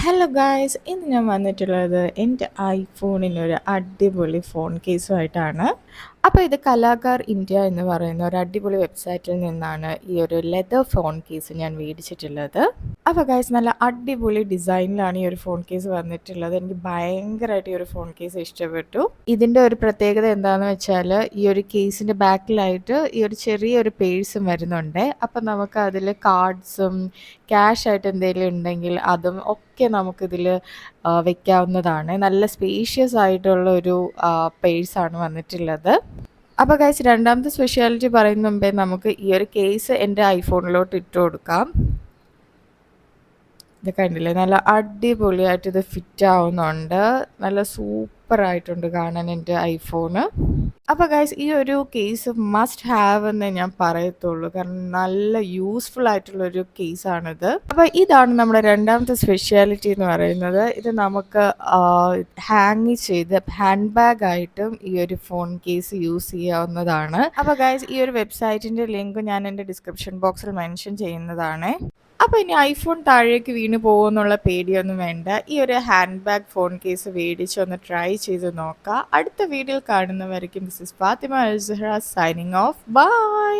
Hello guys, ഇന്ന് ഞാൻ വന്നിട്ടുള്ളത് എൻ്റെ ഐഫോണിനൊരു അടിപൊളി ഫോൺ കേസുമായിട്ടാണ്. അപ്പോൾ ഇത് കലാകാർ ഇന്ത്യ എന്ന് പറയുന്ന ഒരു അടിപൊളി വെബ്സൈറ്റിൽ നിന്നാണ് ഈ ഒരു ലെതർ ഫോൺ കേസ് ഞാൻ മേടിച്ചിട്ടുള്ളത്. അപ്പോൾ ഗായ്സ്, നല്ല അടിപൊളി ഡിസൈനിലാണ് ഈ ഒരു ഫോൺ കേസ് വന്നിട്ടുള്ളത്. എനിക്ക് ഭയങ്കരമായിട്ട് ഈ ഒരു ഫോൺ കേസ് ഇഷ്ടപ്പെട്ടു. ഇതിൻ്റെ ഒരു പ്രത്യേകത എന്താണെന്ന് വെച്ചാൽ, ഈ ഒരു കേസിൻ്റെ ബാക്കിലായിട്ട് ഈ ഒരു ചെറിയൊരു പേഴ്സും വരുന്നുണ്ട്. അപ്പോൾ നമുക്ക് അതിൽ കാർഡ്സും ക്യാഷ് ആയിട്ട് എന്തെങ്കിലും ഉണ്ടെങ്കിൽ അതും ഒക്കെ നമുക്കിതിൽ വെക്കാവുന്നതാണ്. നല്ല സ്പേഷ്യസ് ആയിട്ടുള്ള ഒരു പേഴ്സാണ് വന്നിട്ടുള്ളത്. അപ്പോൾ ഗൈസ്, രണ്ടാമത്തെ സ്പെഷ്യാലിറ്റി പറയുന്ന മുമ്പേ നമുക്ക് ഈ ഒരു കേസ് എൻ്റെ ഐഫോണിലോട്ട് ഇട്ട് കൊടുക്കാം. ഇത് കണ്ടില്ലേ, നല്ല അടിപൊളിയായിട്ട് ഇത് ഫിറ്റ് ആവുന്നുണ്ട്. നല്ല സൂപ്പറായിട്ടുണ്ട് കാണാൻ എൻ്റെ ഐഫോണ്. അപ്പോൾ ഗൈസ്, ഈ ഒരു കേസ് മസ്റ്റ് ഹാവ് എന്ന് ഞാൻ പറയത്തുള്ളൂ. കാരണം നല്ല യൂസ്ഫുൾ ആയിട്ടുള്ളൊരു കേസാണിത്. അപ്പോൾ ഇതാണ് നമ്മുടെ രണ്ടാമത്തെ സ്പെഷ്യാലിറ്റി എന്ന് പറയുന്നത്. ഇത് നമുക്ക് ഹാങ് ചെയ്ത് ഹാൻഡ് ബാഗ് ആയിട്ടും ഈ ഒരു ഫോൺ കേസ് യൂസ് ചെയ്യാവുന്നതാണ്. അപ്പോൾ ഗൈസ്, ഈ ഒരു വെബ്സൈറ്റിൻ്റെ ലിങ്ക് ഞാൻ എൻ്റെ ഡിസ്ക്രിപ്ഷൻ ബോക്സിൽ മെൻഷൻ ചെയ്യുന്നതാണ്. അപ്പോൾ ഇനി ഐഫോൺ താഴേക്ക് വീണ് പോകുമെന്നുള്ള പേടിയൊന്നും വേണ്ട. ഈ ഒരു ഹാൻഡ് ബാഗ് ഫോൺ കേസ് മേടിച്ച് ഒന്ന് ട്രൈ ചെയ്ത് നോക്കുക. അടുത്ത വീഡിയോയിൽ കാണുന്നവരേക്കും this is Fathima Al Suhra signing off. By.